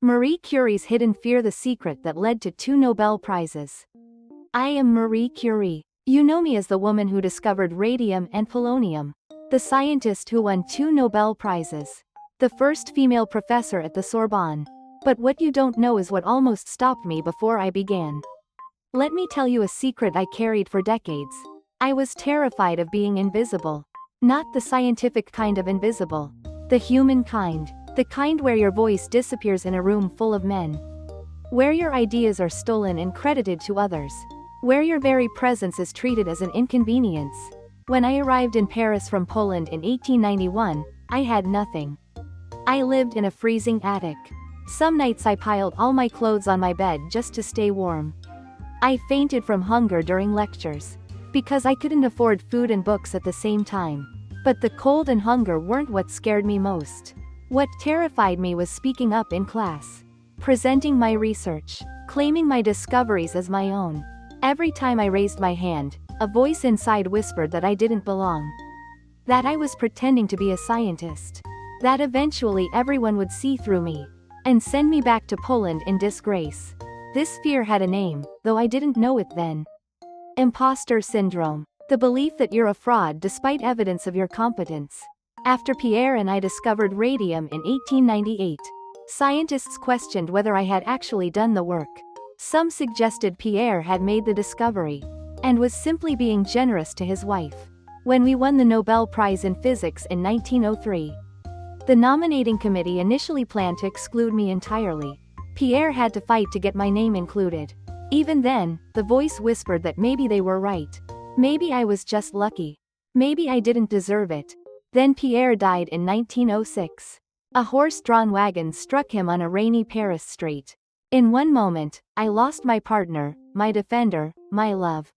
Marie Curie's hidden fear, the secret that led to 2 Nobel Prizes. I am Marie Curie. You know me as the woman who discovered radium and polonium. The scientist who won 2 Nobel Prizes. The first female professor at the Sorbonne. But what you don't know is what almost stopped me before I began. Let me tell you a secret I carried for decades. I was terrified of being invisible. Not the scientific kind of invisible. The human kind. The kind where your voice disappears in a room full of men. Where your ideas are stolen and credited to others. Where your very presence is treated as an inconvenience. When I arrived in Paris from Poland in 1891, I had nothing. I lived in a freezing attic. Some nights I piled all my clothes on my bed just to stay warm. I fainted from hunger during lectures. Because I couldn't afford food and books at the same time. But the cold and hunger weren't what scared me most. What terrified me was speaking up in class. Presenting my research. Claiming my discoveries as my own. Every time I raised my hand, a voice inside whispered that I didn't belong. That I was pretending to be a scientist. That eventually everyone would see through me. And send me back to Poland in disgrace. This fear had a name, though I didn't know it then. Imposter syndrome. The belief that you're a fraud despite evidence of your competence. After Pierre and I discovered radium in 1898, scientists questioned whether I had actually done the work. Some suggested Pierre had made the discovery, and was simply being generous to his wife. When we won the Nobel Prize in Physics in 1903, the nominating committee initially planned to exclude me entirely. Pierre had to fight to get my name included. Even then, the voice whispered that maybe they were right. Maybe I was just lucky. Maybe I didn't deserve it. Then Pierre died in 1906. A horse-drawn wagon struck him on a rainy Paris street. In one moment, I lost my partner, my defender, my love.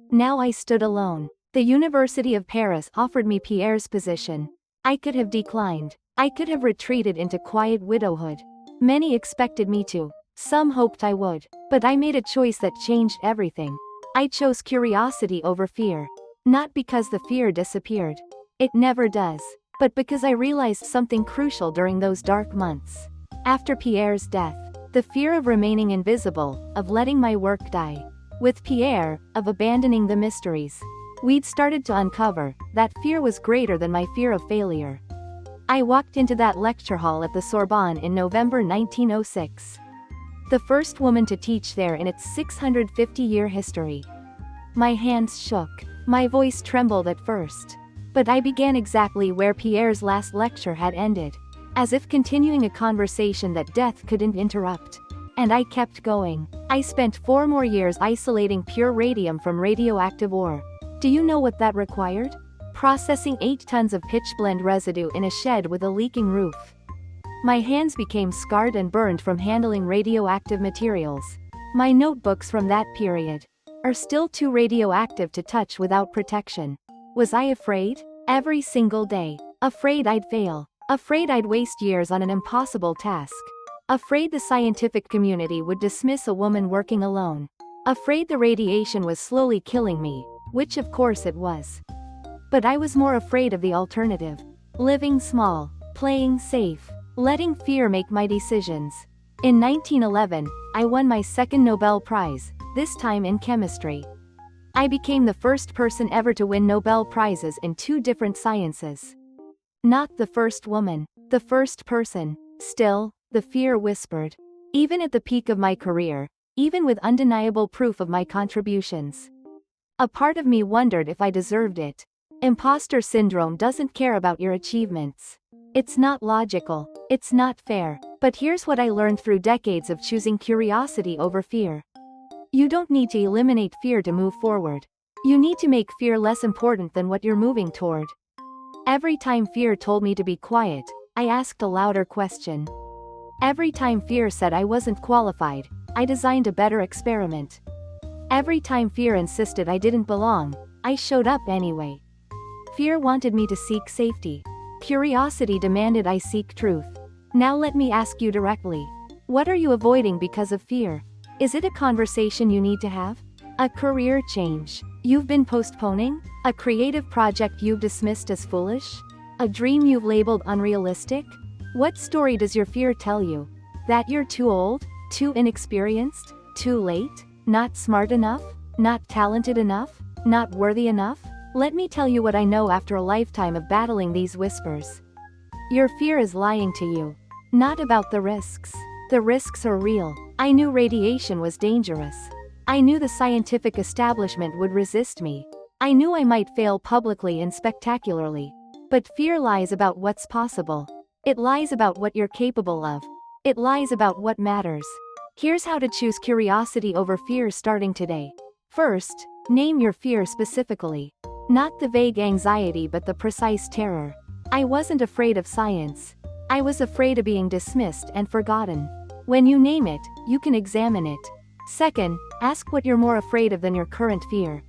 Now I stood alone. The University of Paris offered me Pierre's position. I could have declined. I could have retreated into quiet widowhood. Many expected me to. Some hoped I would. But I made a choice that changed everything. I chose curiosity over fear. Not because the fear disappeared. It never does. But because I realized something crucial during those dark months. After Pierre's death, the fear of remaining invisible, of letting my work die. With Pierre, of abandoning the mysteries we'd started to uncover, that fear was greater than my fear of failure. I walked into that lecture hall at the Sorbonne in November 1906. The first woman to teach there in its 650-year history. My hands shook. My voice trembled at first. But I began exactly where Pierre's last lecture had ended. As if continuing a conversation that death couldn't interrupt. And I kept going. I spent 4 more years isolating pure radium from radioactive ore. Do you know what that required? Processing 8 tons of pitchblende residue in a shed with a leaking roof. My hands became scarred and burned from handling radioactive materials. My notebooks from that period are still too radioactive to touch without protection. Was I afraid? Every single day. Afraid I'd fail. Afraid I'd waste years on an impossible task. Afraid the scientific community would dismiss a woman working alone. Afraid the radiation was slowly killing me, which of course it was. But I was more afraid of the alternative. Living small, playing safe, letting fear make my decisions. In 1911, I won my second Nobel Prize, this time in chemistry. I became the first person ever to win Nobel Prizes in 2 different sciences. Not the first woman, the first person. Still, the fear whispered. Even at the peak of my career, even with undeniable proof of my contributions. A part of me wondered if I deserved it. Imposter syndrome doesn't care about your achievements. It's not logical, it's not fair, but here's what I learned through decades of choosing curiosity over fear. You don't need to eliminate fear to move forward. You need to make fear less important than what you're moving toward. Every time fear told me to be quiet, I asked a louder question. Every time fear said I wasn't qualified, I designed a better experiment. Every time fear insisted I didn't belong, I showed up anyway. Fear wanted me to seek safety. Curiosity demanded I seek truth. Now let me ask you directly. What are you avoiding because of fear? Is it a conversation you need to have? A career change you've been postponing? A creative project you've dismissed as foolish? A dream you've labeled unrealistic? What story does your fear tell you? That you're too old, too inexperienced, too late, not smart enough, not talented enough, not worthy enough? Let me tell you what I know after a lifetime of battling these whispers. Your fear is lying to you. Not about the risks. The risks are real. I knew radiation was dangerous. I knew the scientific establishment would resist me. I knew I might fail publicly and spectacularly. But fear lies about what's possible. It lies about what you're capable of. It lies about what matters. Here's how to choose curiosity over fear starting today. First, name your fear specifically. Not the vague anxiety but the precise terror. I wasn't afraid of science. I was afraid of being dismissed and forgotten. When you name it, you can examine it. Second, ask what you're more afraid of than your current fear.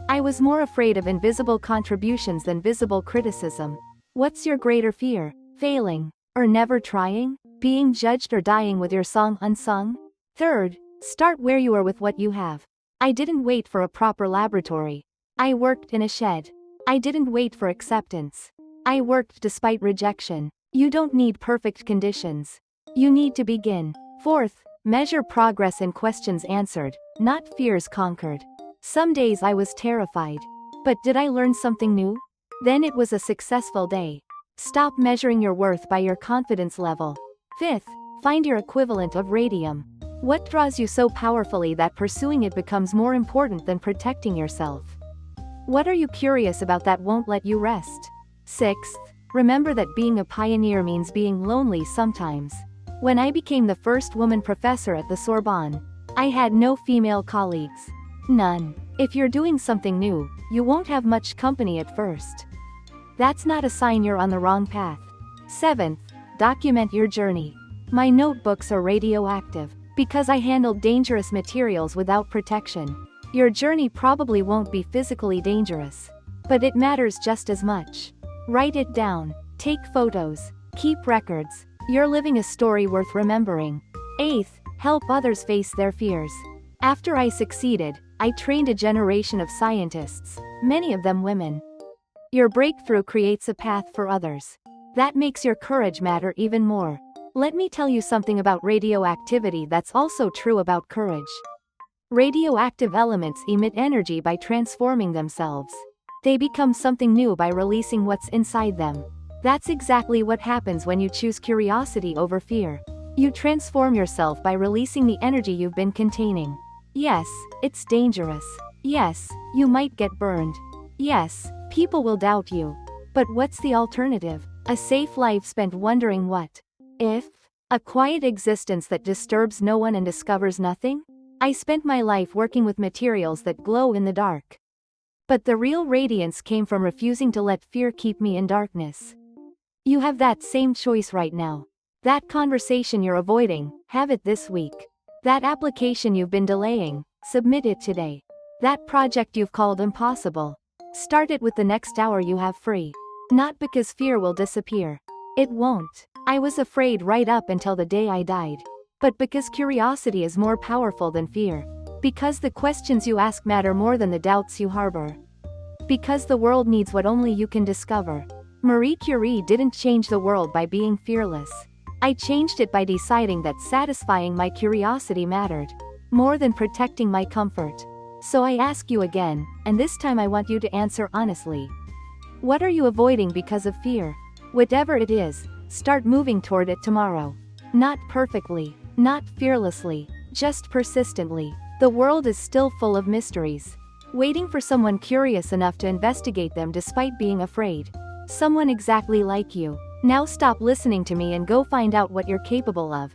I was more afraid of invisible contributions than visible criticism. What's your greater fear? Failing? Or never trying? Being judged or dying with your song unsung? Third, start where you are with what you have. I didn't wait for a proper laboratory. I worked in a shed. I didn't wait for acceptance. I worked despite rejection. You don't need perfect conditions. You need to begin. Fourth, measure progress in questions answered, not fears conquered. Some days I was terrified. But did I learn something new? Then it was a successful day. Stop measuring your worth by your confidence level. Fifth, find your equivalent of radium. What draws you so powerfully that pursuing it becomes more important than protecting yourself? What are you curious about that won't let you rest? Sixth, remember that being a pioneer means being lonely sometimes. When I became the first woman professor at the Sorbonne, I had no female colleagues. None. If you're doing something new, you won't have much company at first. That's not a sign you're on the wrong path. Seventh, document your journey. My notebooks are radioactive, because I handled dangerous materials without protection. Your journey probably won't be physically dangerous. But it matters just as much. Write it down. Take photos. Keep records. You're living a story worth remembering. Eighth, help others face their fears. After I succeeded, I trained a generation of scientists, many of them women. Your breakthrough creates a path for others. That makes your courage matter even more. Let me tell you something about radioactivity that's also true about courage. Radioactive elements emit energy by transforming themselves. They become something new by releasing what's inside them. That's exactly what happens when you choose curiosity over fear. You transform yourself by releasing the energy you've been containing. Yes, it's dangerous. Yes, you might get burned. Yes, people will doubt you. But what's the alternative? A safe life spent wondering what if? A quiet existence that disturbs no one and discovers nothing? I spent my life working with materials that glow in the dark. But the real radiance came from refusing to let fear keep me in darkness. You have that same choice right now. That conversation you're avoiding, have it this week. That application you've been delaying, submit it today. That project you've called impossible, start it with the next hour you have free. Not because fear will disappear. It won't. I was afraid right up until the day I died. But because curiosity is more powerful than fear. Because the questions you ask matter more than the doubts you harbor. Because the world needs what only you can discover. Marie Curie didn't change the world by being fearless. I changed it by deciding that satisfying my curiosity mattered more than protecting my comfort. So I ask you again, and this time I want you to answer honestly. What are you avoiding because of fear? Whatever it is, start moving toward it tomorrow. Not perfectly, not fearlessly, just persistently. The world is still full of mysteries, waiting for someone curious enough to investigate them despite being afraid. Someone exactly like you. Now stop listening to me and go find out what you're capable of.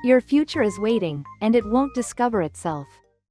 Your future is waiting, and it won't discover itself.